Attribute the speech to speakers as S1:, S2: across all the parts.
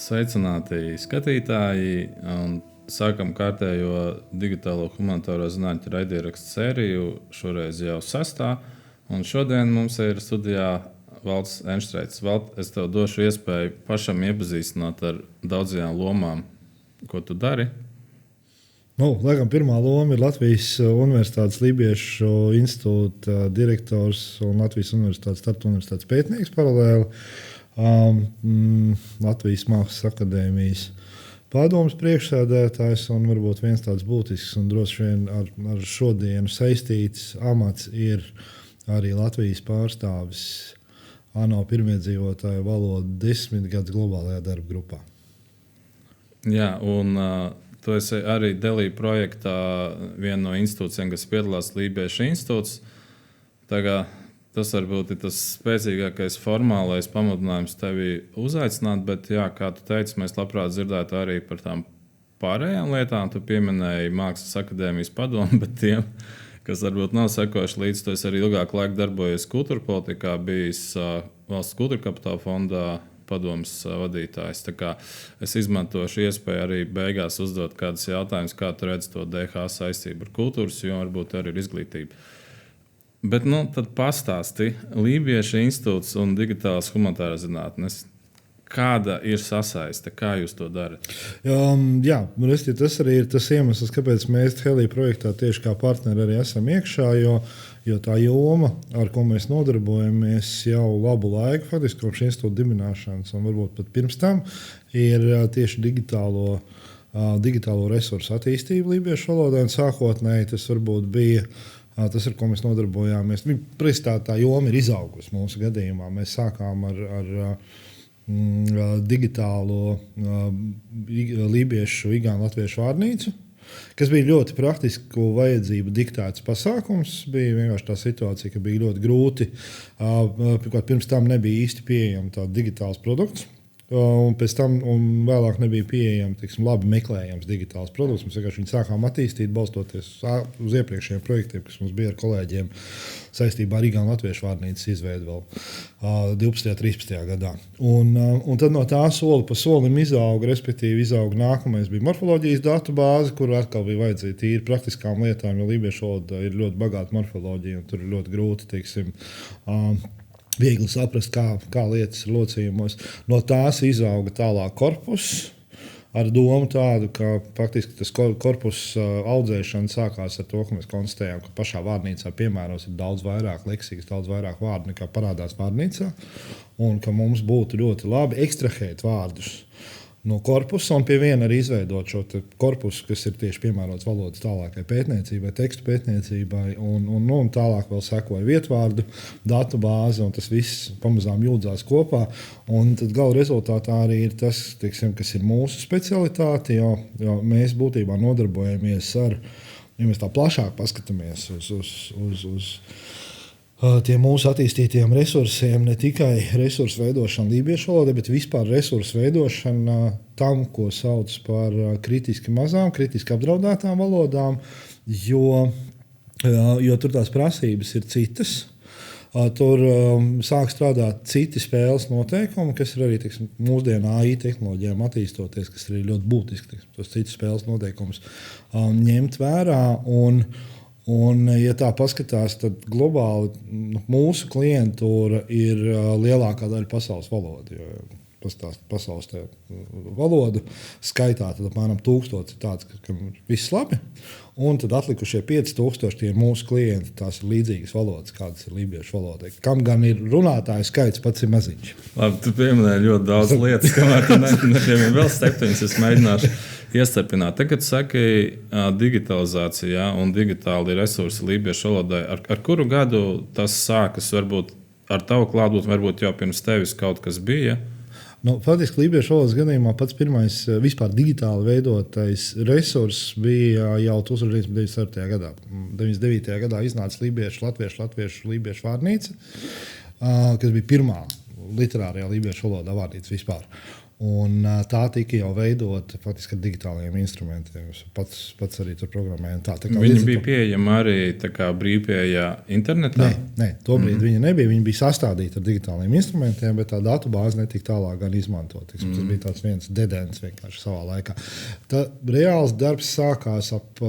S1: Sveicināti skatītāji, un sākam kārtējo digitālo humanitāro zinātņu raidierakstu sēriju, šoreiz jau 6. Un šodien mums ir studijā Valds Enštreits. Vald, es tev došu iespēju pašam iepazīstināt ar daudzajām lomām, ko tu dari.
S2: Laikam pirmā loma ir Latvijas Universitātes Lībiešu institūta direktors un Latvijas Universitātes Tartu Universitātes pētnieks paralēli. Latvijas Mākslas akadēmijas padomes priekšsēdētājs un varbūt viens tāds būtisks un droši vien ar šodienu saistīts amats ir arī Latvijas pārstāvis ANO pirmiedzīvotāju valodu 10 gadus globālajā darba grupā.
S1: Jā, un tu esi arī Delī projektā viena no institūcijām, kas piedalās Lībiešu institūts. Tagad tas varbūt ir tas spēcīgākais formālais pamudinājums tevi uzaicināt, bet, jā, kā tu teici, mēs labprāt dzirdētu arī par tām pārējām lietām. Tu pieminēji Mākslas akadēmijas padomu, bet tiem, kas varbūt nav sekojuši līdzi, tu esi arī ilgāku laiku darbojies kultūra politikā, bijis Valsts kultūra kapitāla fondā padomes vadītājs. Tā kā es izmantošu iespēju arī beigās uzdot kādus jautājumus, kā tu redzi to DH saistību ar kultūras, jo varbūt arī ir izglītība. Bet tad pastāsti Lībiešu institūts un digitālās humanitārās zinātnes. Kāda ir sasaiste? Kā jūs to darat?
S2: Jā, tas arī ir tas iemesls, kāpēc mēs Delī projektā tieši kā partneri arī esam iekšā, jo tā joma, ar ko mēs nodarbojamies jau labu laiku, faktiski kopš institūta dibināšanas, un varbūt pat pirms tam, ir tieši digitālo resursu attīstība Lībiešu valodā. Sākotnēji tas varbūt bija tas, ar ko mēs nodarbojāmies. Tā joma ir izaugusi mūsu gadījumā. Mēs sākām ar digitālo lībiešu, igauņu, latviešu vārnīcu, kas bija ļoti praktisku vajadzību diktēts pasākums. Bija vienkārši tā situācija, ka bija ļoti grūti. Pirms tam nebija īsti pieejama tāds digitāls produkts. Un pēc tam vēlāk nebija pieejams labi meklējams digitāls produkts. Mēs vienkārši viņu sākām attīstīt, balstoties uz iepriekšējiem projektiem, kas mums bija ar kolēģiem saistībā ar igauņu latviešu vārnīcas izveidi vēl 12. un 13. gadā. Un tad no tā soli pa solim izauga nākamais bija morfoloģijas datu bāze, kur atkal bija vajadzīga tīri praktiskām lietām, jo lībiešu valodā ir ļoti bagāta morfoloģija, un tur ir ļoti grūti, viegli saprast, kā lietas ir locījumos. No tās izauga tālāk korpus ar domu tādu, ka faktiski tas korpus audzēšana sākās ar to, ka mēs konstatējām, ka pašā vārnīcā piemēros ir daudz vairāk leksikas, daudz vairāk vārdu nekā parādās vārnīcā, un ka mums būtu ļoti labi ekstrahēt vārdus no korpusa un pie viena arī izveidot šo korpusu, kas ir tieši piemērots valodas tālākai pētniecībai, tekstu pētniecībai, un tālāk vēl sekoja vietvārdu datu bāze, un tas viss pamazām jūdzās kopā. Un tad gala rezultātā arī ir tas, kas ir mūsu specialitāte, jo mēs būtībā nodarbojamies ar, ja mēs tā plašāk paskatāmies uz tiem mūsu attīstītiem resursiem, ne tikai resursu veidošana lībiešu valodā, bet vispār resursu veidošana tam, ko sauc par kritiski mazām, kritiski apdraudētām valodām, jo tur tās prasības ir citas. Tur sāk strādāt citi spēles noteikumi, kas ir arī mūsdienu AI tehnoloģijām attīstoties, kas ir ļoti būtiski tos citus spēles noteikumus ņemt vērā. Un, ja tā paskatās, tad globāli mūsu klientūra ir lielākā daļa pasaules valodu. Pasaules valodu skaitā tad apmēram 1000 ir tāds, kam viss labi. Un tad atlikušie 5000 tie ir mūsu klienti. Tās ir līdzīgas valodas, kādas ir lībiešu valodai. Kam gan ir runātāju skaits pats ir maziņš.
S1: Labi, tu pieminēji ļoti daudz lietas, kamēr tu nepieminēji vēl 7, es mēģināšu iestarpināt. Tagad saki digitalizācijā un digitāli resursi lībiešu valodai. Ar kuru gadu tas sākas? Varbūt ar tavu klātbūtni, varbūt jau pirms tevis kaut kas bija?
S2: Faktiski lībiešu valodas gadījumā pats pirmais vispār digitāli veidotais resurss bija jau 1994. gadā. 99. gadā iznāca latviešu lībiešu vārnīca, kas bija pirmā literārajā lībiešu valodā vārnīca vispār. Un tā tika jau veidota faktiski ar digitālajiem instrumentiem. Es pats arī tur programēju.
S1: Viņi bija pieejami arī brīvpieejā internetā?
S2: Nē, tobrīd viņi nebija. Viņi bija sastādīti ar digitāliem instrumentiem, bet tā datu bāze netika tālāk gan izmantot. Tas bija tāds viens dedens vienkārši savā laikā. Reāls darbs sākās ap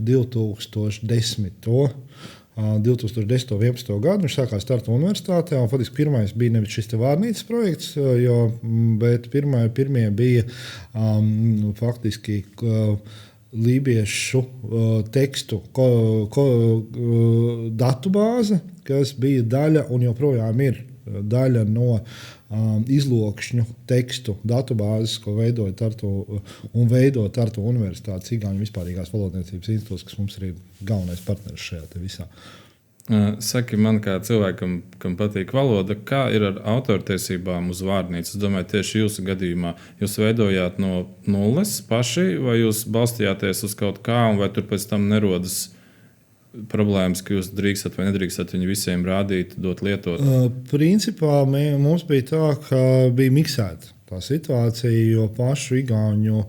S2: 2010. 2011. gadu viņš sākās Tartu universitātē. Faktiski pirmais bija nevis šis vārnīcas projekts, bet pirmie bija faktiski lībiešu tekstu datubāze, kas bija daļa un joprojām ir daļa no izlokšņu tekstu datubāzes, ko veidoja Tartu Universitātes Igauņu vispārīgās valodniecības institūts, kas mums ir galvenais partneris šajā visā.
S1: Saki man, kā cilvēkam, kam patīk valoda, kā ir ar autortiesībām uz vārnīcu? Es domāju, tieši jūsu gadījumā jūs veidojāt no nulles paši, vai jūs balstījāties uz kaut kā, vai tur pēc tam nerodas problēmas, ka jūs drīkstat vai nedrīkstat viņu visiem rādīt, dot lietot?
S2: Principā mums bija tā, ka bija miksēta tā situācija, jo pašu igauņu,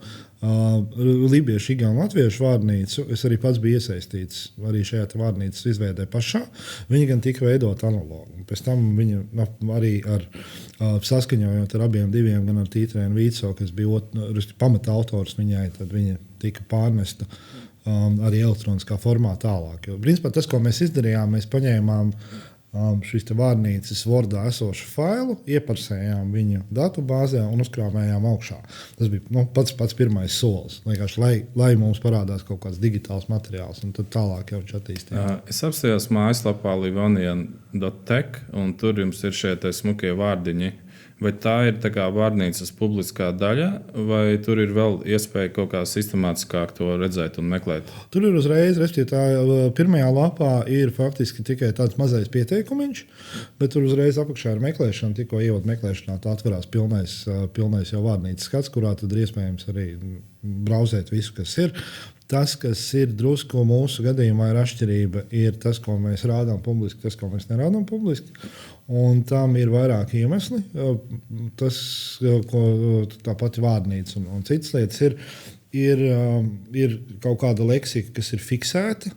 S2: lībiešu, igauņu, latviešu vārnīcu es arī pats biju iesaistīts arī šajā vārnīcas izveidē pašā. Viņa gan tika veidot analogi. Pēc tam viņa arī ar saskaņojot ar abiem diviem, gan ar Tītrēnu Vīco, kas bija pamata autors viņai, tad viņa tika pārnesta arī elektroniskā formā tālāk. Jo, principā, tas, ko mēs izdarījām, mēs paņēmām šīs vārnīcas Wordā esošu failu, ieparsējām viņu datubāzē un uzkrāmējām augšā. Tas bija pats pirmais solis. Lai mums parādās kaut kāds digitāls materiāls, un tad tālāk jau viņš attīstījās.
S1: Es apstājos mājaslapā livonian.tech, un tur jums ir šie smukie vārdiņi. Vai tā ir vārnīcas publiskā daļa, vai tur ir vēl iespēja kaut kā sistemātiskāk to redzēt un meklēt?
S2: Tur ir uzreiz, respektīvi, pirmajā lapā ir faktiski tikai tāds mazais pieteikumiņš, bet tur uzreiz apakšā ir meklēšana. Tikko ievada meklēšanā, tā atverās pilnais jau vārnīcas skats, kurā tad ir iespējams arī brauzēt visu, kas ir. Tas, kas ir drusku mūsu gadījumā, ir atšķirība. Ir tas, ko mēs rādām publiski, tas, ko mēs nerādām publiski. Un tam ir vairāki iemesli. Tas, ko tā pati vārnīca un citas lietas ir kaut kāda leksika, kas ir fiksēta,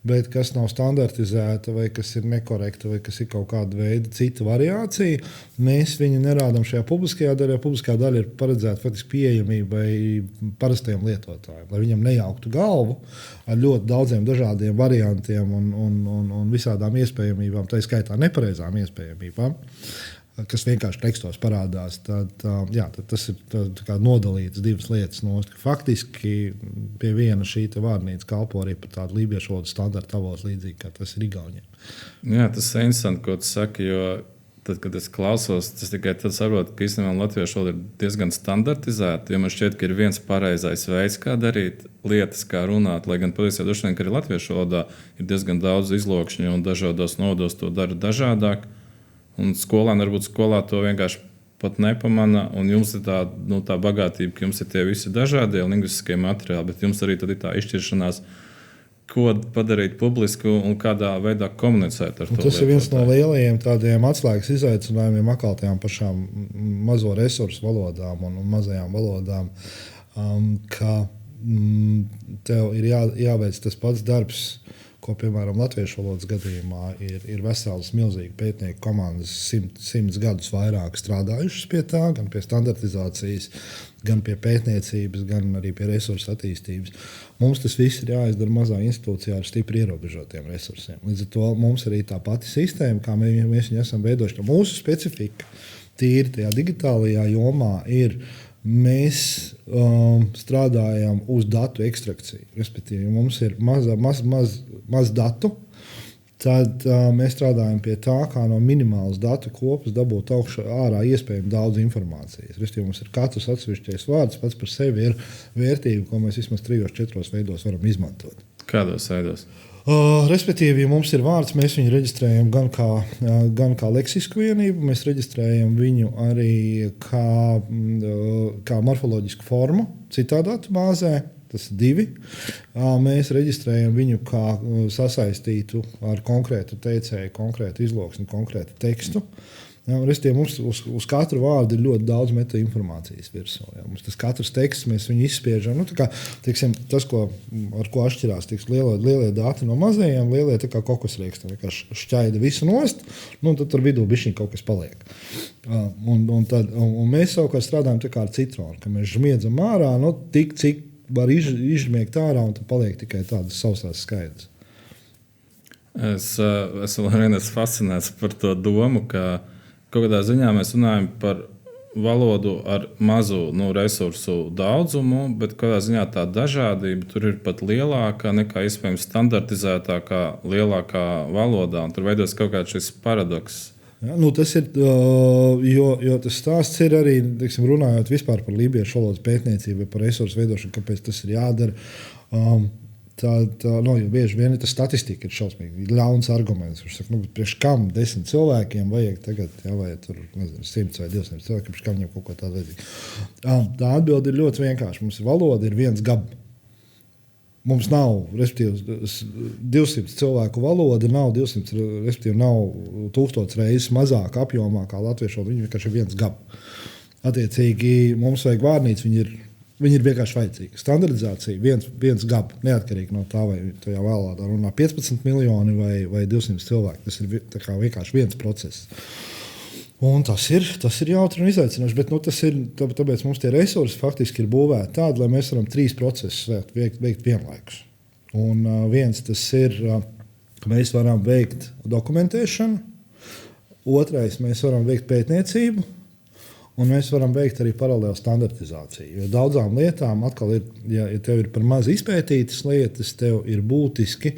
S2: bet kas nav standartizēta, vai kas ir nekorekta, vai kas ir kaut kāda veida cita variācija. Mēs viņu nerādām šajā publiskajā daļā. Publiskā daļa ir paredzēta faktiski pieejamībai parastajiem lietotājiem, lai viņam nejauktu galvu ar ļoti daudziem dažādiem variantiem un visādām iespējamībām, tā skaitā nepareizām iespējamībām, kas vienkārši tekstos parādās, tad tas ir nodalīts divas lietas. Faktiski pie viena šī vārnīca kalpo arī par tādu lībiešu valodas standarta avotu, līdzīgi kā tas ir igauņiem.
S1: Jā, tas ir interesanti, ko tu saki, jo tad, kad es klausos, tas tikai tad saprotu, ka īstenībā latviešu valoda ir diezgan standartizēta, jo man šķiet, ka ir viens pareizais veids, kā darīt lietas, kā runāt, lai gan patiesībā droši vien, ka arī latviešu valodā ir diezgan daudz izlokšņu un dažādos nodos to dara dažādāk. Un skolēni varbūt skolā to vienkārši pat nepamana. Un jums ir tā bagātība, ka jums ir tie visi dažādie lingvistiskie materiāli, bet jums arī tad ir tā izšķiršanās, ko padarīt publisku un kādā veidā komunicēt ar to.
S2: Tas ir viens no lielajiem tādiem atslēgas izaicinājumiem atkal tajām pašām mazo resursu valodām un mazajām valodām, ka tev ir jāveic tas pats darbs, ko, piemēram, latviešu valodas gadījumā ir vesels milzīgi pētnieku komandas 100 gadus vairāk strādājušas pie tā, gan pie standartizācijas, gan pie pētniecības, gan arī pie resursu attīstības. Mums tas viss ir jāizdara mazā institūcijā ar stipri ierobežotiem resursiem. Līdz ar to mums arī tā pati sistēma, kā mēs viņu esam veidojuši. Mūsu specifika tīri tajā digitālajā jomā ir. Mēs strādājam uz datu ekstrakciju. Respektīvi, mums ir maz datu. Tad mēs strādājam pie tā, kā no minimālas datu kopas dabūt ārā iespējami daudz informācijas. Respektīvi, mums ir katrs atsevišķais vārds, pats par sevi ir vērtība, ko mēs vismaz 3-4 veidos varam izmantot.
S1: Kādos veidos?
S2: Respektīvi, ja mums ir vārds, mēs viņu reģistrējam gan kā leksisku vienību, mēs reģistrējam viņu arī kā morfoloģisku formu citā datubāzē. Tas ir 2. Mēs reģistrējam viņu kā sasaistītu ar konkrētu teicēju, konkrētu izloksni, konkrētu tekstu. Ja, mums uz katru vārdu ir ļoti daudz metainformācijas virsū. Ja. Mums tas katrs teksts, mēs viņu izspiežam. Teiksim, tas, ar ko atšķirās lielie dati no mazajiem, lielie kokosrieksti. Vienkārši šķaida visu nost, tad tur vidū bišķiņ kaut kas paliek. Un mēs savukārt strādājam ar citronu, ka mēs žmiedzam ārā tik, cik var izžmiegt ārā, un tad paliek tikai tādas sausās skaidrs.
S1: Es esmu fascinēts par to domu, ka kaut kādā ziņā mēs runājam par valodu ar mazu resursu daudzumu, bet kādā ziņā tā dažādība tur ir pat lielāka nekā iespējams standartizētākā, lielākā valodā. Tur veidojas kaut kāds šis paradoks.
S2: Ja, tas ir, jo tas stāsts ir arī, teiksim, runājot vispār par lībiešu valodas pētniecību vai par resursu veidošanu, kāpēc tas ir jādara. Bieži vien tas statistika ir šausmīgi ļauns arguments. Viņš saka, priekš kam 10 cilvēkiem vajag tagad, vai tur 100 vai 200 cilvēkiem, priekš kam viņam kaut ko tādu vajadzīgu. Tā atbilde ir ļoti vienkārša. Mums valoda ir viens gabs. Mums nav, respektīvi, 200 cilvēku valoda, nav 200, respektīvi, nav 1000 reizes mazāk apjomā kā latviešu valoda. Viņi vienkārši ir viens gabs. Attiecīgi, mums vajag vārnīcu, viņi ir vienkārši vajadzīgi. Standardizācija viens gabs, neatkarīgi no tā, vai tajā valodā runā 15 miljoni vai 200 cilvēki. Tas ir vienkārši viens process. Un tas ir jautri un izaicinoši, bet tāpēc mums tie resursi faktiski ir būvēti tādi, lai mēs varam 3 procesus veikt vienlaikus. Un viens tas ir, ka mēs varam veikt dokumentēšanu, otrais mēs varam veikt pētniecību, un mēs varam veikt arī paralēlu standartizāciju. Jo daudzām lietām, atkal, ja tev ir par maz izpētītas lietas, tev ir būtiski,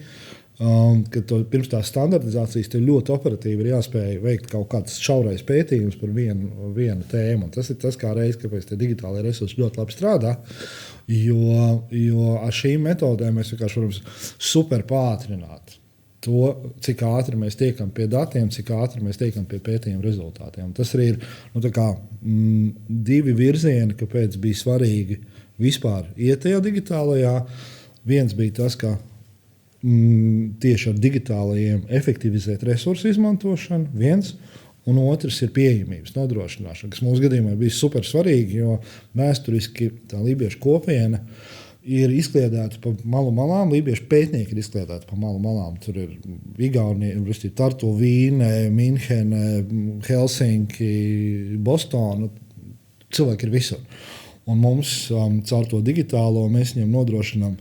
S2: ka pirms tās standartizācijas tev ļoti operatīvi ir jāspēj veikt kaut kāds šaurais pētījums par vienu tēmu. Un tas ir tas, kāpēc tie digitālie resursi ļoti labi strādā, jo ar šīm metodēm mēs vienkārši varam super pātrināt to, cik ātri mēs tiekam pie datiem, cik ātri mēs tiekam pie pētījuma rezultātiem. Tas arī ir divi virzieni, kāpēc bija svarīgi vispār iet tajā digitālajā. Viens bija tas, ka tieši ar digitālajiem efektivizēt resursu izmantošanu, un otrs ir pieejamības nodrošināšana, kas mūsu gadījumā bija super svarīgi, jo vēsturiski tā lībiešu kopiena ir izkliedēta pa malu malām, lībiešu pētnieki ir izkliedēti pa malu malām. Tur ir Igaunija, Tartu, Vīne, Minhene, Helsinki, Bostona. Cilvēki ir visur. Un mums caur to digitālo mēs viņiem nodrošinām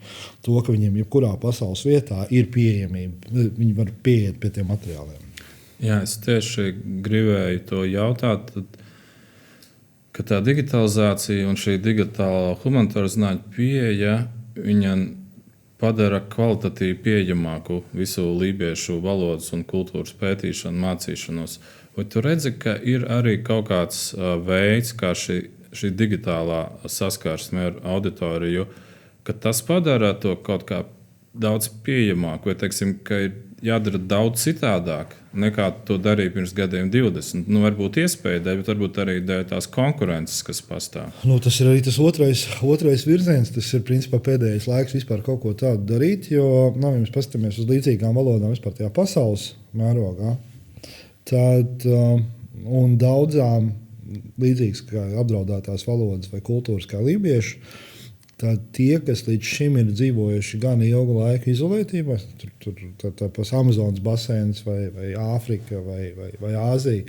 S2: to, ka viņiem jebkurā pasaules vietā ir pieejamība. Viņi var pieiet pie tiem materiāliem.
S1: Jā, es tieši gribēju to jautāt, ka tā digitalizācija un šī digitālā humanitāra zinātņu pieeja padara kvalitatīvi pieejamāku visu lībiešu valodas un kultūras pētīšanu, mācīšanos. Vai tu redzi, ka ir arī kaut kāds veids, kā šī digitālā saskarsme ar auditoriju, ka tas padara to kaut kā daudz pieejamāku, vai teiksim, ka ir jādara daudz citādāk nekā to darīja pirms gadiem 20. Varbūt iespēja dēļ, bet varbūt arī dēļ tās konkurences, kas pastāv.
S2: Tas ir arī tas otrais virziens. Tas ir principā pēdējais laiks vispār kaut ko tādu darīt, jo, ja mēs paskatāmies uz līdzīgām valodām vispār tajā pasaules mērogā, tad un daudzām līdzīgas kā apdraudētās valodas vai kultūras kā lībiešu, tad tie, kas līdz šim ir dzīvojuši gan ilgu laiku izolētībā, tas Amazonas basēns vai Āfrika vai Āzija,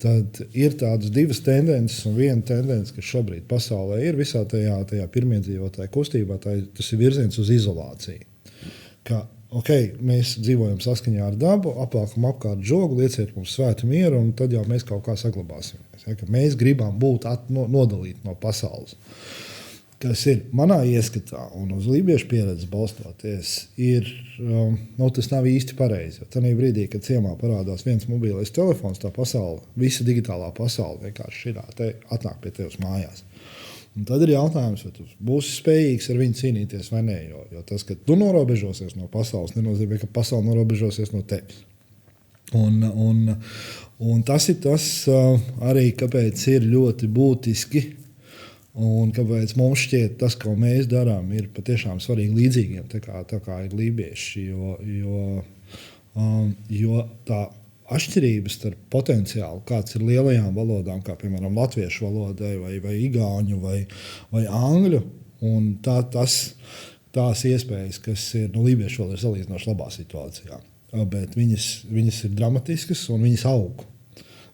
S2: tad ir tādas divas tendences, un viena tendence, kas šobrīd pasaulē ir visā tajā pirmiedzīvotāju kustībā, tas ir virziens uz izolāciju. Ka, mēs dzīvojam saskaņā ar dabu, aplākam apkārt žogu, lieciet mums svētu mieru, un tad jau mēs kaut kā saglabāsim. Mēs gribam būt nodalīti no pasaules. Kas ir manā ieskatā un uz lībiešu pieredzes balstoties, tas nav īsti pareizi. Tajā brīdī, kad ciemā parādās viens mobilais telefons, tā pasaule, visa digitālā pasaule vienkārši atnāk pie tevis mājās. Un tad ir jautājums, vai tu būsi spējīgs ar viņu cīnīties vai nē. Jo tas, ka tu norobežosies no pasaules, nenozīmē, ka pasaule norobežosies no tevis. Un tas ir tas arī, kāpēc ir ļoti būtiski. Un kāpēc mums šķiet, tas, ko mēs darām, ir patiešām svarīgi līdzīgiem, tā kā ir lībieši. Jo tā atšķirības starp potenciālu, kāds ir lielajām valodām, kā piemēram latviešu valodai, vai igauņu, vai angļu. Un tās iespējas, kas ir lībiešu valodā, ir salīdzinoši labā situācijā. Bet viņas ir dramatiskas un viņas aug.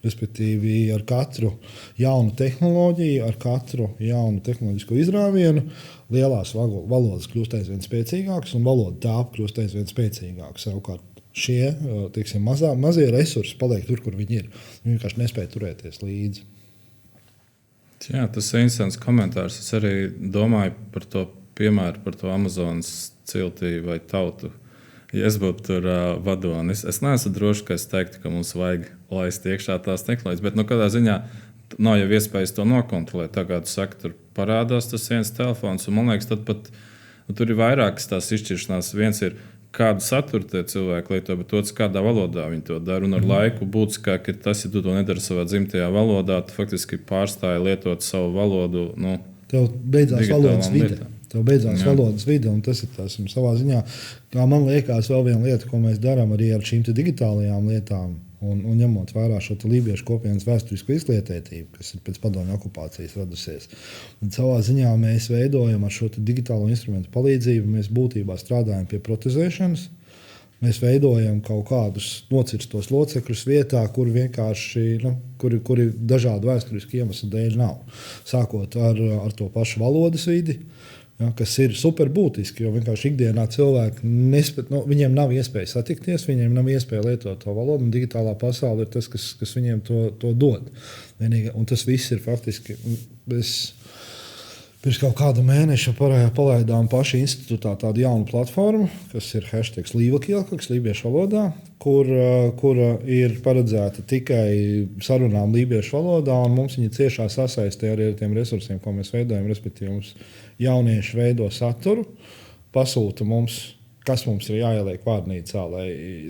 S2: Respektīvi, ar katru jaunu tehnoloģiju, ar katru jaunu tehnoloģisko izrāvienu, lielās valodas kļūst aizvien spēcīgākas un valoda tāpa kļūst aizvien spēcīgāka. Savukārt šie mazie resursi paliek tur, kur viņi ir. Viņi vienkārši nespēja turēties līdzi.
S1: Jā, tas ir interesants komentārs. Es arī domāju par to piemēru, par to Amazonas ciltī vai tautu. Ja es būtu tur vadonis, es neesmu drošs, ka es teiktu, ka mums vajag laist iekšā tās tehnoloģijas. Bet kādā ziņā nav jau iespējas to nokontrolēt. Tā kā tu saki, tur parādās tas viens telefons. Man liekas, tad pat tur ir vairākas tās izšķiršanās. Viens ir, kādu saturu tie cilvēki lieto, bet otrs, kādā valodā viņi to dara. Un ar laiku būtiskāk ir tas, ja tu to nedari savā dzimtajā valodā, tu faktiski pārstāji lietot savu valodu.
S2: Tev beidzās valodas vide. Valodas vide, un tas ir tas savā ziņā, kā man liekas, vēl viena lieta, ko mēs darām arī ar šīm digitālajām lietām, un ņemot vērā šo lībiešu kopienas vēsturisko izglītību, kas ir pēc padomju okupācijas radusies. Un savā ziņā mēs veidojam ar šo digitālo instrumentu palīdzību, mēs būtībā strādājam pie protezēšanas. Mēs veidojam kaut kādus nocirstos locekļus vietā, kur vienkārši kuri dažādu vēsturisku iemeslu dēļ nav. Sākot ar to pašu valodas vidi, kas ir super būtiski, jo vienkārši ikdienā cilvēki viņiem nav iespēja satikties, viņiem nav iespēja lietot to valodu, un digitālā pasaule ir tas, kas viņiem to dod. Un tas viss ir faktiski. Pirms kaut kāda mēneša palaidām paši institūtā tādu jaunu platformu, kas ir #līvakielkaks lībiešu valodā, kura ir paredzēta tikai sarunām lībiešu valodā, un mums viņa ciešā sasaistē arī ar tiem resursiem, ko mēs veidojam. Respektīvi, mums jaunieši veido saturu, pasūta mums, kas mums ir jāieliek vārnīcā,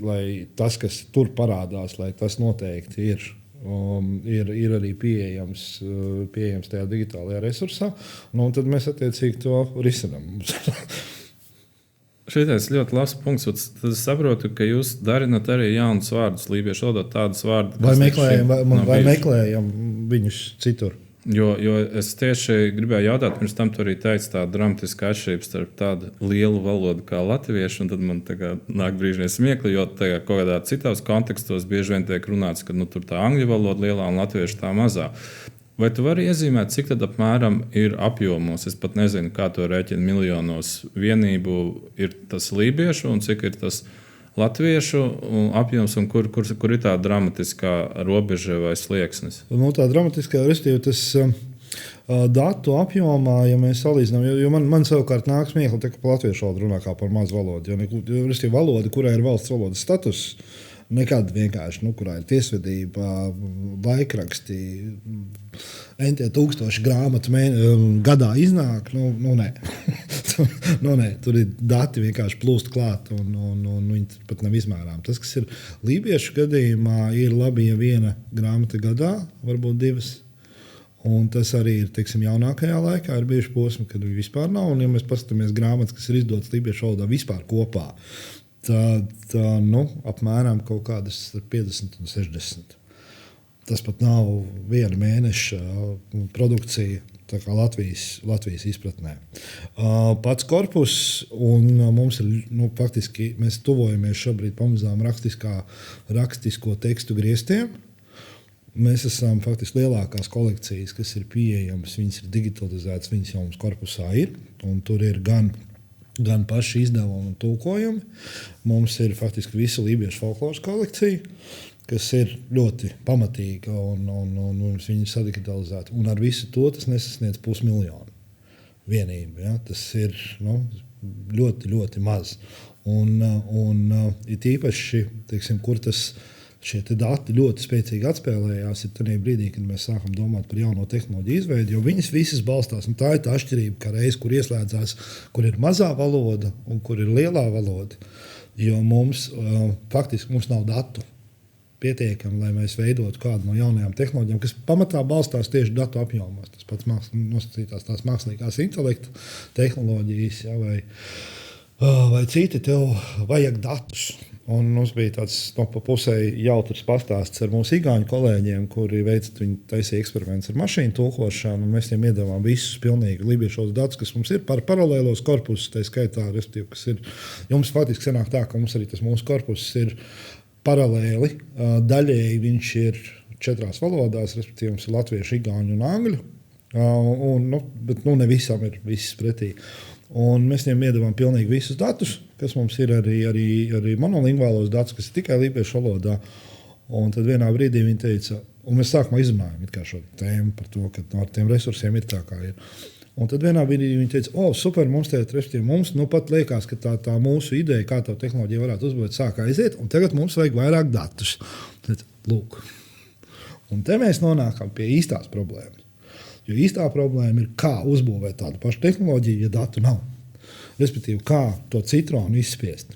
S2: lai tas, kas tur parādās, lai tas noteikti ir arī pieejams tajā digitālajā resursā. Tad mēs attiecīgi to risinām.
S1: Šitais ļoti labs punkts. Tad es saprotu, ka jūs darinat arī jaunus vārdus lībiešu valodā, tādus vārdus.
S2: Vai meklējam viņus citur?
S1: Jo es tieši gribēju jautāt, pirms tam tu arī teici tādu dramatisku atšķirību starp tādu lielu valodu kā latviešu, un tad man nāk brīži smiekli, jo kaut kādā citos kontekstos bieži vien tiek runāts, ka tur tā angļu valoda lielā un latviešu tā mazā. Vai tu vari iezīmēt, cik tad apmēram ir apjomos? Es pat nezinu, kā to rēķina miljonos vienību ir tas lībiešu un cik ir tas latviešu apjoms, un kur ir tā dramatiskā robeža vai slieksnis?
S2: Tā dramatiskā ir tas datu apjomā, ja mēs salīdzinām. Jo man savukārt nāk smiekli, ka par latviešu valodu runā kā par mazu valodu. Jo valoda, kurai ir valsts valodas status, nekad vienkārši, kurā ir tiesvedība, laikraksti, tūkstoši grāmatu gadā iznāk. Nē. Nē, tur ir dati vienkārši plūst klāt, un viņi pat nav izmērām. Tas, kas ir lībiešu gadījumā, ir labi, ja viena grāmata gadā, varbūt divas. Un tas arī ir, jaunākajā laikā ir bijuši posmi, kad viņi vispār nav. Un, ja mēs paskatāmies grāmatas, kas ir izdotas lībiešu valodā vispār kopā, tad apmēram kaut kādas 50 un 60. Tas pat nav viena mēneša produkcija Latvijas izpratnē. Pats korpus, un mums ir faktiski mēs tuvojamies šobrīd pamazām rakstisko tekstu griestiem. Mēs esam faktiski lielākās kolekcijas, kas ir pieejamas, viņas ir digitalizētas, viņas jau mums korpusā ir, un tur ir gan paši izdevumi un tulkojumi. Mums ir faktiski visa lībiešu folkloras kolekcija, kas ir ļoti pamatīga un viņa ir sadigitalizēta. Un ar visu to tas nesasniedz 500 000 vienību. Ja? Tas ir ļoti, ļoti maz. Un it īpaši, kur šie dati ļoti spēcīgi atspēlējās, ir tajā brīdī, kad mēs sākam domāt par jauno tehnoloģiju izveidi, jo viņas visas balstās. Tā ir tā atšķirība, ka reiz, kur ieslēdzās, kur ir mazā valoda un kur ir lielā valoda. Jo faktiski mums nav datu pietiekami, lai mēs veidotu kādu no jaunajām tehnoloģijām, kas pamatā balstās tieši datu apjomos. Tas pats nosacītās tās mākslīgās intelekta tehnoloģijas, vai citi, tev vajag datus. Un mums bija tāds pa pusē jautrs pastāsts ar mūsu igauņu kolēģiem, kuri taisīja eksperimentus ar mašīnu tulkošanu. Mēs viņiem iedavām visus pilnīgi libiešos datus, kas mums ir par paralēlos korpusus, tā skaitā, respektīvi, kas ir. Jums faktiski sanāk tā, ka mums arī tas mūsu korpus ir paralēli. Daļēji viņš ir 4 valodās, respektīvi, mums ir latviešu, igauņu un angļu. Bet ne visam ir viss pretī. Un mēs viņiem iedavām pilnīgi visus datus, kas mums ir arī monolingvālos datus, kas ir tikai lībiešu valodā. Un tad vienā brīdī viņi teica, un mēs sākumā izrunājām šo tēmu par to, ka ar tiem resursiem ir tā, kā ir. Un tad vienā brīdī viņi teica, super, mums pat liekas, ka tā mūsu ideja, kā tā tehnoloģija varētu uzbūvēt, sāk aiziet, un tagad mums vajag vairāk datus. Tad, lūk. Un te mēs nonākam pie īstās problēmas. Jo īstā problēma ir, kā uzbūvēt tādu pašu tehnoloģiju, ja datu nav. Respektīvi, kā to citronu izspiest.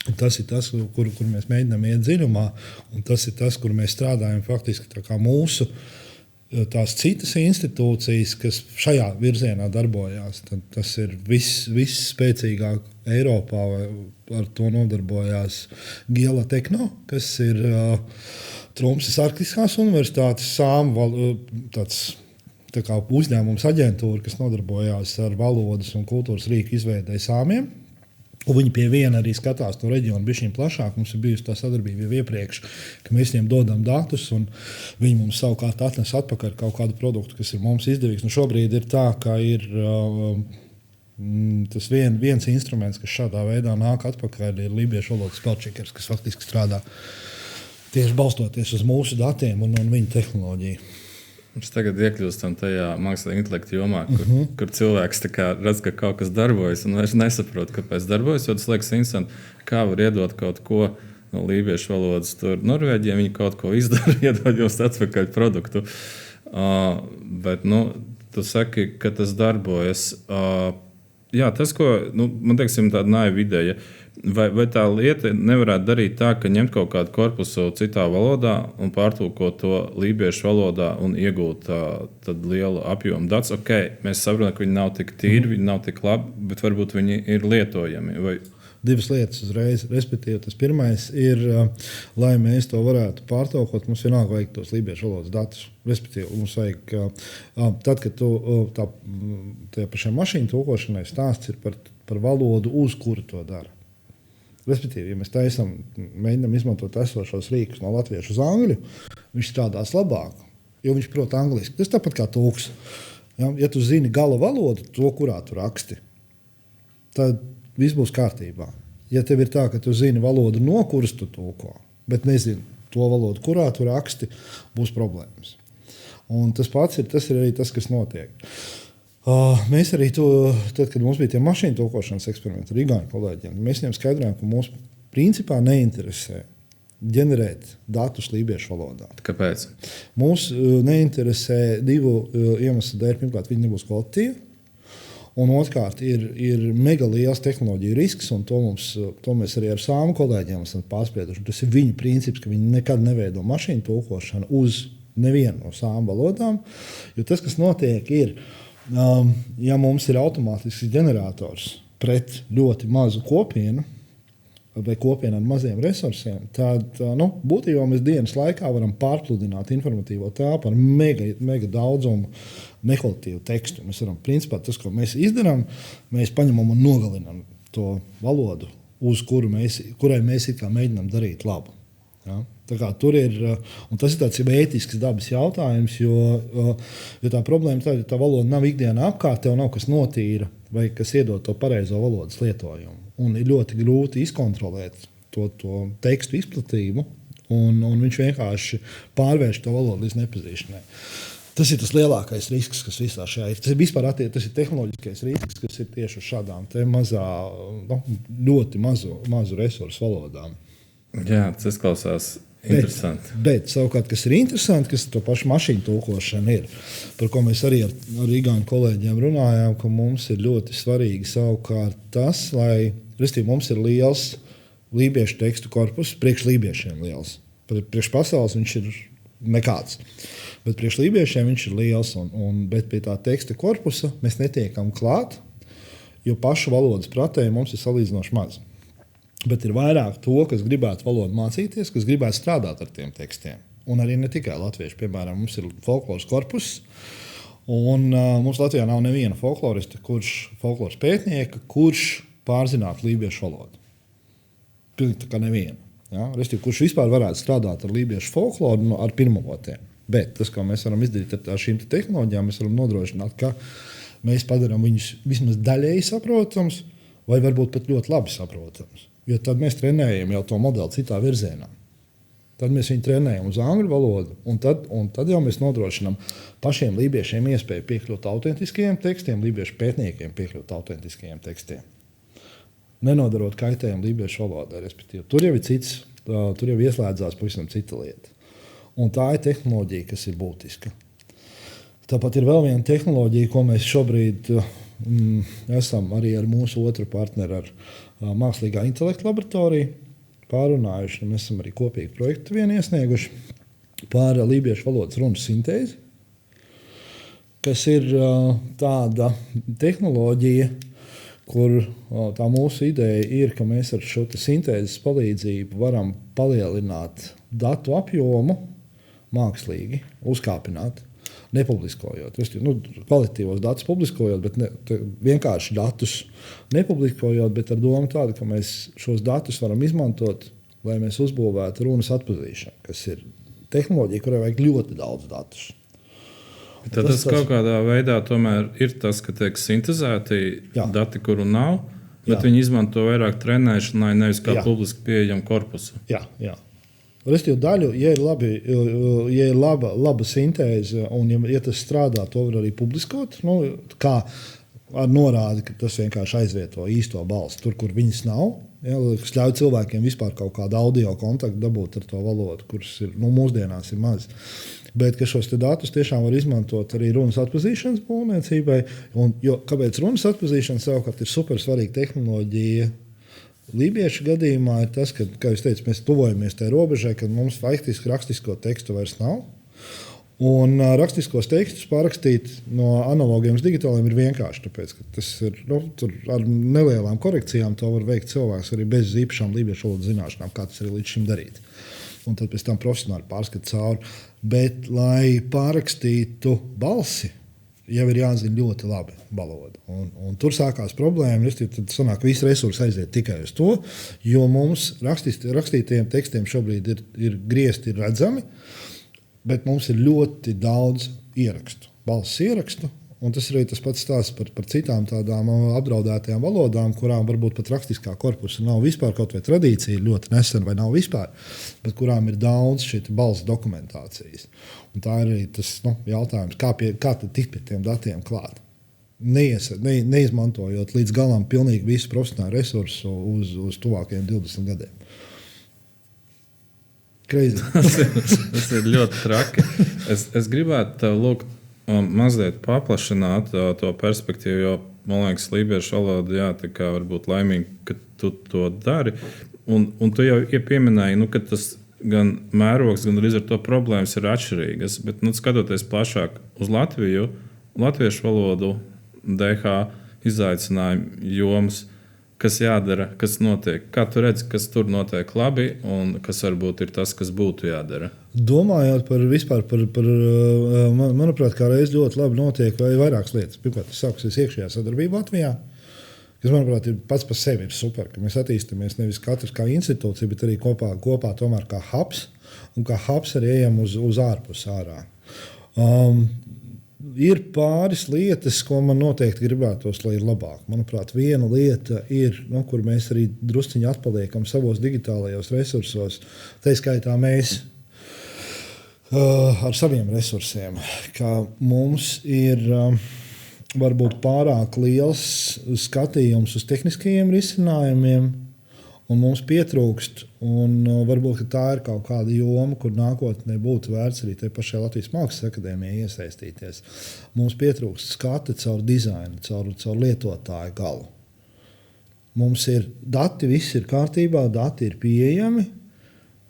S2: Un tas ir tas, kur mēs mēģinām iet dziļumā, un tas ir tas, kur mēs strādājam faktiski tā kā mūsu tās citas institūcijas, kas šajā virzienā darbojās. Tad tas ir viss spēcīgāk Eiropā, ar to nodarbojās Giela Tehno, kas ir Trumsas Arktiskās universitātes tā kā uzņēmums aģentūra, kas nodarbojās ar valodas un kultūras rīku izveidēju sāmiem. Un viņi pie viena arī skatās to reģionu bišķiņ plašāk. Mums ir bijusi tā sadarbība jau iepriekš, ka mēs viņiem dodam datus, un viņi mums savukārt atnes atpakaļ kaut kādu produktu, kas ir mums izdevīgs. Nu, šobrīd ir tā, ka ir tas viens instruments, kas šādā veidā nāk atpakaļ, ir lībiešu valodas spellcheckers, kas faktiski strādā tieši balstoties uz mūsu datiem un viņu tehnoloģiju.
S1: Mēs tagad iekļūstam tajā mākslīgā intelekta jomā, kur cilvēks redz, ka kaut kas darbojas un vairs nesaprot, kāpēc darbojas. Jo tas liekas interesanti, kā var iedot kaut ko no lībiešu valodas. Tur Norvēģiem viņi kaut ko izdara, iedod jums atpakaļ produktu. Bet tu saki, ka tas darbojas. Jā, tas, ko man teiksim, tāda naiva ideja. Vai tā lieta nevarētu darīt tā, ka ņemt kaut kādu korpusu citā valodā un pārtulkot to lībiešu valodā un iegūt tādu lielu apjomu datus? Okay, mēs saprotam, ka viņi nav tik tīri, viņi nav tik labi, bet varbūt viņi ir lietojami.
S2: Divas lietas uzreiz. Respektīvi, tas pirmais ir, lai mēs to varētu pārtulkot, mums vienalga vajag tos lībiešu valodas datus. Respektīvi, mums vajag, tad, kad tu tajā pašā mašīnu tulkošanai stāsts ir par valodu, uz kuru to dara. Respektīvi, ja mēs mēģinām izmantot esošos rīkus no latviešu uz angļu, viņš strādās labāk, jo viņš prot angliski. Tas tāpat kā tulks. Ja tu zini gala valodu, to, kurā tu raksti, tad viss būs kārtībā. Ja tev ir tā, ka tu zini valodu, no kuras tu tulko, bet nezini to valodu, kurā tu raksti, būs problēmas. Un tas ir arī tas, kas notiek. Mēs arī tad, kad mums bija tie mašīnu tulkošanas eksperimenti ar igauņu kolēģiem, mēs viņiem skaidrojām, ka mūs principā neinteresē ģenerēt datus lībiešu valodā.
S1: Kāpēc?
S2: Mūs neinteresē divu iemeslu dēļ. Pirmkārt, viņi nebūs kvalitatīvi. Un otrkārt, ir mega liels tehnoloģiju risks, un to mēs arī ar sāmu kolēģiem esam pārsprieduši. Tas ir viņu princips, ka viņi nekad neveido mašīnu tulkošanu uz nevienu no sāmu valodām, jo tas, kas notiek, ir ja mums ir automātisks ģenerators pret ļoti mazu kopienu vai kopienu ar maziem resursiem, tad būtībā mēs dienas laikā varam pārpludināt informatīvo telpu ar mega daudzumu nekvalitīvu tekstu. Mēs varam, principā, tas, ko mēs izdarām, mēs paņemam un nogalinām to valodu, uz kurai mēs it kā mēģinām darīt labu. Ja? Tā kā tur ir, un tas ir tāds ētisks dabas jautājums, jo tā problēma tā, ja tā valoda nav ikdienā apkārt, tev nav kas notīra vai kas iedod to pareizo valodas lietojumu. Un ir ļoti grūti izkontrolēt to tekstu izplatību, un viņš vienkārši pārvērš to valodu līdz nepazīšanai. Tas ir tas lielākais risks, kas visā šajā ir. Tas ir tehnoloģiskais risks, kas ir tieši uz šādām ļoti mazu resursu valodām.
S1: Jā, tas klausās interesanti.
S2: Bet savukārt, kas ir interesanti, kas to pašu mašīnu tulkošana ir, par ko mēs arī ar igauņu kolēģiem runājām, ka mums ir ļoti svarīgi savukārt tas, lai mums ir liels lībiešu tekstu korpus, priekš lībiešiem liels. Priekš pasaules viņš ir nekāds. Bet priekš lībiešiem viņš ir liels, bet pie tā teksta korpusa mēs netiekam klāt, jo pašu valodas pratēji mums ir salīdzinoši maz. Bet ir vairāk to, kas gribētu valodu mācīties, kas gribētu strādāt ar tiem tekstiem. Un arī ne tikai latvieši. Piemēram, mums ir folkloras korpus. Un mums Latvijā nav neviena folklorista, folkloras pētnieka, kurš pārzinātu lībiešu valodu. Pilnīgi tā kā neviena. Ja? Restīvi, kurš vispār varētu strādāt ar lībiešu folkloru ar pirmavotiem. Bet tas, ko mēs varam izdarīt ar šīm tehnoloģijām, mēs varam nodrošināt, ka mēs padarām viņus vismaz daļēji saprotams, vai varbūt pat ļoti labi saprotams. Jo tad mēs trenējam jau to modeli citā virzienā. Tad mēs viņu trenējam uz angļu valodu, un tad jau mēs nodrošinām pašiem lībiešiem iespēju piekļūt autentiskajiem tekstiem, lībiešu pētniekiem piekļūt autentiskajiem tekstiem. Nenodarot kaitējumu lībiešu valodai, respektīvi. Tur jau ir cits, tur jau ieslēdzās pavisam cita lieta. Un tā ir tehnoloģija, kas ir būtiska. Tāpat ir vēl viena tehnoloģija, ko mēs šobrīd esam arī ar mūsu otru partneri, ar Mākslīgā intelekta laboratoriju pārunājuši. Mēs esam arī kopīgi projektu iesnieguši par lībiešu valodas runas sintēzi, kas ir tāda tehnoloģija, kur tā mūsu ideja ir, ka mēs ar šo sintēzes palīdzību varam palielināt datu apjomu mākslīgi, uzkāpināt, nepubliskojot. Kvalitīvos datus publiskojot, bet vienkārši datus nepubliskojot, bet ar domu tādu, ka mēs šos datus varam izmantot, lai mēs uzbūvētu runas atpazīšanu, kas ir tehnoloģija, kurai vajag ļoti daudz datus.
S1: Tad tas kaut kādā veidā tomēr ir tas, ka tiek sintēzēti dati, kuru nav, bet viņi izmanto vairāk trenēšanai, nevis kā publiski pieejamu korpusu.
S2: Jā. Restīvi daļu, ja ir laba sintēze un ja tas strādā, to var arī publiskot, kā ar norādi, ka tas vienkārši aizvieto īsto balsi tur, kur viņas nav. Kas ļauj cilvēkiem vispār kaut kādu audio kontaktu dabūt ar to valodu, kuras ir, mūsdienās ir maz. Bet šos datus tiešām var izmantot arī runas atpazīšanas būvniecībai. Kāpēc runas atpazīšana savukārt ir super svarīga tehnoloģija? Lībiešu gadījumā ir tas, ka, kā jūs teicat, mēs tuvojamies tajā robežai, kad mums faktiski rakstisko tekstu vairs nav. Un rakstiskos tekstus pārrakstīt no analogiem uz digitāliem ir vienkārši, tāpēc, ka tas ir tur ar nelielām korekcijām to var veikt cilvēks arī bez īpašām lībiešu valodas zināšanām, kā tas arī līdz šim darīt. Un tad pēc tam profesionāli pārskat cauri. Bet, lai pārrakstītu balsi, jau ir jāzina ļoti labi valoda. Un tur sākās problēma, tad sanāk, visi resursi aiziet tikai uz to, jo mums rakstītajiem tekstiem šobrīd ir griezti, ir redzami, bet mums ir ļoti daudz ierakstu, balss ierakstu, un tas ir arī tas pats stāsts par citām tādām apdraudētajām valodām, kurām varbūt pat rakstiskā korpusa nav vispār, kaut vai tradīcija ļoti nesen vai nav vispār, bet kurām ir daudz šī balss dokumentācijas. Un tā ir arī tas jautājums, kā tad tikt pie tiem datiem klāt. Neizmantojot līdz galam pilnīgi visu profesionālu resursu uz tuvākajiem 20 gadiem.
S1: Tas ir ļoti traki. Es gribētu tev lūgt mazliet paplašināt to perspektīvu, jo, man liekas, lībiešu valoda, tā kā varbūt laimīgi, ka tu to dari. Un tu jau pieminēji, ka tas gan mērogs, gan arī ar to problēmas ir atšķirīgas. Bet, skatoties plašāk uz Latviju, latviešu valodu, DH izaicinājumu jomas, kas jādara, kas notiek. Kā tu redzi, kas tur notiek labi un kas varbūt ir tas, kas būtu jādara?
S2: Domājot manuprāt, kā reiz ļoti labi notiek vairākas lietas. Pirmkārt, tas sāksies iekšējā sadarbība Latvijā, kas, manuprāt, ir pats par sevi ir super, ka mēs attīstamies nevis katrs kā institūcija, bet arī kopā tomēr kā hubs, un kā hubs arī ejam uz ārpus ārā. Ir pāris lietas, ko man noteikti gribētos, lai ir labāk. Manuprāt, viena lieta ir, kur mēs arī drusciņi atpaliekam savos digitālajos resursos, tā skaitā mēs ar saviem resursiem, ka mums ir varbūt pārāk liels skatījums uz tehniskajiem risinājumiem, un mums pietrūkst, un varbūt tā ir kaut kāda joma, kur nākotnē būtu vērts arī te pašai Latvijas Mākslas akadēmijai iesaistīties. Mums pietrūkst skati caur dizainu, caur lietotāju galu. Mums ir dati, viss ir kārtībā, dati ir pieejami,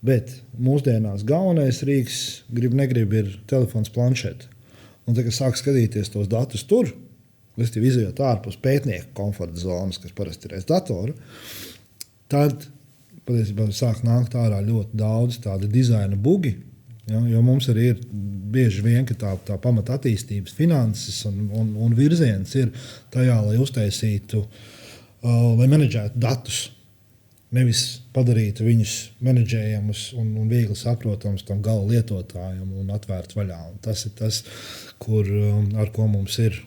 S2: bet mūsdienās galvenais rīks, negrib, ir telefons planšete. Un tad, kad sāk skatīties tos datus tur, izejot ārpus pētnieku komforta zonas, kas parasti ir aiz datoru, tad patiesībā sāk nākt ārā ļoti daudz tādu dizaina bugi. Ja, jo mums arī ir bieži vien tā pamata attīstības finanses un virziens ir tajā, lai uztaisītu, lai menedžētu datus. Nevis padarītu viņus menedžējamus un viegli saprotamus tam gala lietotājam un atvērt vaļā. Un tas ir tas, ar ko mums ir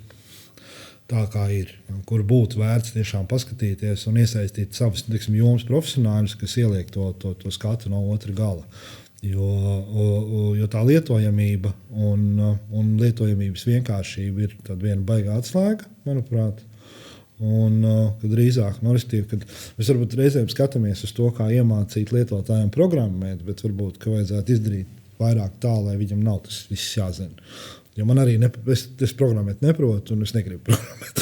S2: tā, kā ir. Kur būtu vērts tiešām paskatīties un iesaistīt savus jomas profesionāļus, kas ieliek to skatu no otra gala. Jo tā lietojamība un lietojamības vienkāršība ir viena baigā atslēga, manuprāt. Un drīzāk, kad mēs varbūt reizēm skatāmies uz to, kā iemācīt lietotājiem programmēt, bet varbūt vajadzētu izdarīt vairāk tā, lai viņam nav tas viss jāzina. Jo man arī es programmēt neprotu un es negribu programmēt.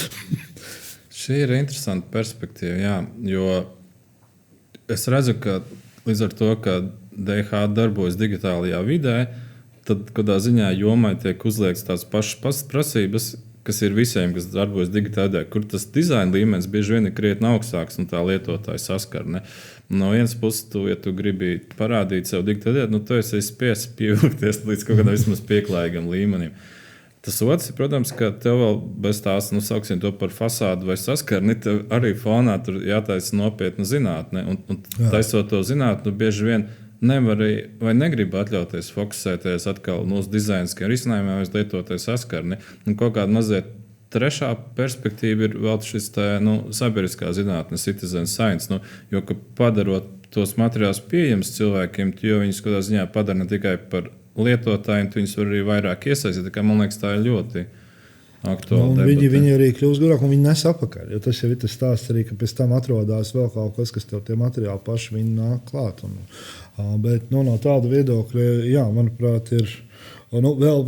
S1: Šī ir interesanta perspektīva, jā, jo es redzu, ka līdz ar to, ka DH darbojas digitālajā vidē, tad kādā ziņā jomai tiek uzliekts tās pašas prasības, kas ir visiem, kas darbojas digitālajā, kur tas dizaina līmenis bieži vien ir krietni augstāks un tā lietotāja saskarne. No vienas puses, ja tu gribi parādīt sev digitālajā, tu esi spiests pievilkties līdz kaut kādam vismaz pieklājīgam līmenim. Tas otrs, protams, ka tev vēl bez tās, sauksim to par fasādu vai saskarni, tev arī fonā tur jātaisa nopietna zinātne. Un taisot to zinātni, bieži vien nevari vai negribi atļauties fokusēties atkal uz dizainiskiem risinājumiem vai uz lietotāju saskarni. Un kaut kāda mazliet trešā perspektīva ir vēl šis sabiedriskā zinātne, citizen science, jo padarot tos materiālus pieejams cilvēkiem, jo viņus kādā ziņā padara ne tikai par lietotājiem, viņus var arī vairāk iesaistīt. Man liekas, tā ir ļoti aktuāla debata. Viņi arī kļūst gudrāki un viņi nes apakaļ. Jo tas jau ir tas stāsts arī, ka pēc tam atrodās vēl kaut kas tev tie materiāli paši viņi nāk klāt. Bet no tāda viedokļa, jā, manuprāt, ir vēl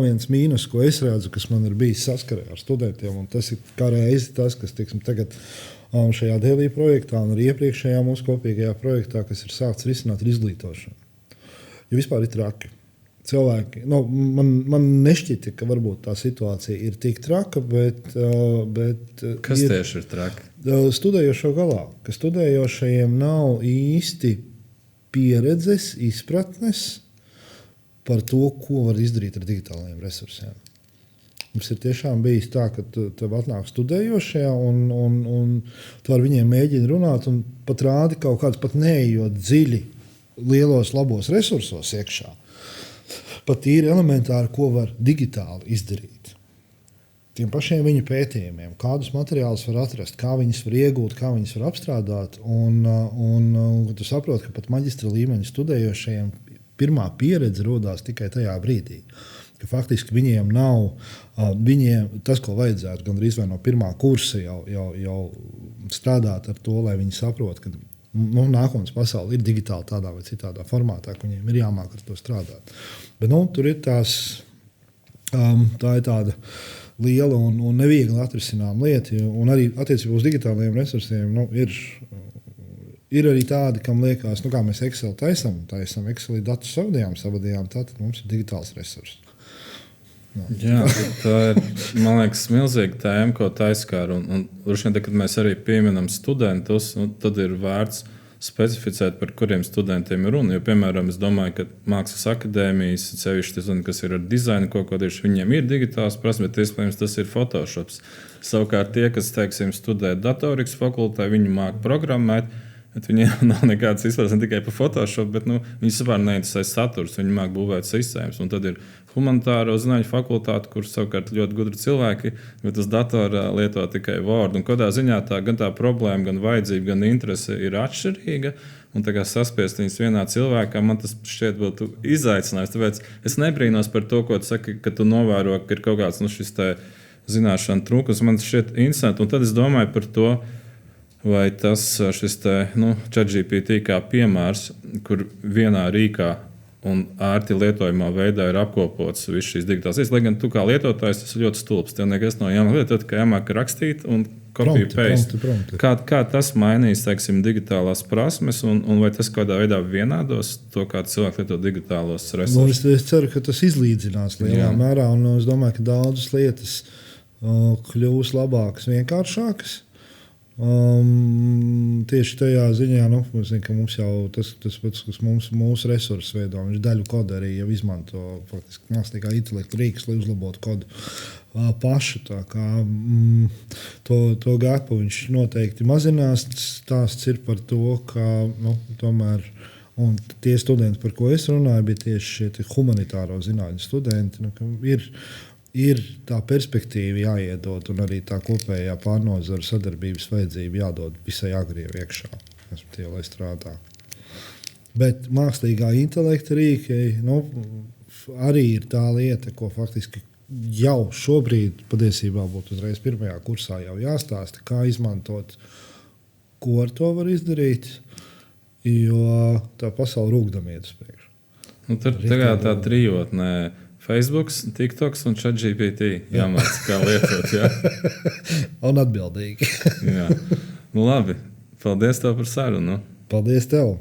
S1: viens mīnus, ko es redzu, kas man ir bijis saskarē ar studentiem. Un tas ir kā reizi tas, kas tagad šajā Delī projektā un arī iepriekšējā mūsu kopīgajā projektā, kas ir sākts risināt ar izglītošanu. Jo vispār ir traki. Cilvēki, man nešķita, ka varbūt tā situācija ir tik traka, bet kas tieši ir traki?
S2: Studējošo galā, ka studējošajiem nav īsti pieredzes, izpratnes par to, ko var izdarīt ar digitālajiem resursiem. Mums ir tiešām bijis tā, ka tev atnāk studējošie un tu ar viņiem mēģini runāt un pat rādi kaut kāds pat neejot dziļi lielos labos resursos iekšā. Pat ir elementāri, ko var digitāli izdarīt. Tiem pašiem viņu pētījumiem, kādus materiālus var atrast, kā viņus var iegūt, kā viņus var apstrādāt. Un tu saproti, ka pat maģistra līmeņa studējošajiem pirmā pieredze rodās tikai tajā brīdī. Ka faktiski viņiem nav tas, ko vajadzētu gandrīz vai no pirmā kursa jau strādāt ar to, lai viņi saprot, ka nākotnes pasaule ir digitāli tādā vai citādā formātā, ka viņiem ir jāmāk ar to strādāt. Bet tur ir tā ir tāda liela un neviegli atrisināma lieta, un arī attiecībā uz digitālajiem resursiem ir arī tādi, kam liekas, kā mēs Excel taisam Excel datus savadījām, tad mums ir digitāls resurs.
S1: Jā, tā ir, man liekas, milzīga tēma, ko taiskār. Un kad mēs arī pieminam studentus, tad ir vērts specificēt, par kuriem studentiem ir runa. Jo, piemēram, es domāju, ka Mākslas akadēmijas, sevišķi studenti, kas ir ar dizainu, viņiem ir digitāls prasmes, bet iespējams tas ir Photoshops. Savukārt tie, kas, teiksim, studē datorikas fakultē, viņi māk programmēt, bet viņiem nav nekādas izpratnes ne tikai par Photoshop, bet viņi vispār neinteresē saturs, viņi māk būvēt sistēmas. Un tad ir humanitāro zinātņu fakultāte, kur savukārt ļoti gudri cilvēki, bet uz datora lieto tikai Word. Un kādā ziņā gan tā problēma, gan vajadzība, gan interese ir atšķirīga. Un saspiest viņus vienā cilvēkā, man tas šķiet būtu izaicinājums. Tāpēc es nebrīnos par to, ko tu saki, ka tu novēro, ka ir kaut kāds šis zināšanu trūkums. Man šķiet interesanti. Un tad es domāju par to, vai tas šis ChatGPT kā piemērs, kur vienā rīkā un ērti lietojamā veidā ir apkopots viss šīs digitālās lietas. Lai gan tu kā lietotājs, tas ir ļoti stulbs. Tev nekas nav jāmāk, tikai jāmāk rakstīt un copy-paste. Kā tas mainīs, teiksim, digitālās prasmes, un vai tas kādā veidā vienādos to, kā cilvēki lieto digitālos resursus?
S2: Es ceru, ka tas izlīdzinās lielā mērā, un es domāju, ka daudzas lietas kļūs labākas, vienkāršākas. Tieši tajā ziņā, es zinu, ka mums jau tas pats, kas mūsu resursus veido, viņš daļu kodu arī jau izmanto faktiski mākslīgā intelekta rīks, lai uzlabotu kodu pašu. Tā kā to gāpu viņš noteikti mazinās. Stāsts ir par to, ka tomēr un tie studenti, par ko es runāju, bija tieši šie humanitāro zinātņu studenti. Ir tā perspektīva jāiedod, un arī tā kopējā pārnozaru sadarbības vajadzība jādod visai agri iekšā, lai strādā. Bet mākslīgā intelekta rīki arī ir tā lieta, ko faktiski jau šobrīd patiesībā būtu uzreiz pirmajā kursā jau jāstāsta, kā izmantot, ko ar to var izdarīt, jo tā pasaule rūkdam iet uz priekšu.
S1: Tur tagad tā trijotnē. Facebook, TikToks un ChatGPT jāmāc, kā lietot. Jā.
S2: Un atbildīgi.
S1: Jā. Labi. Paldies tev par sarunu.
S2: Paldies tev.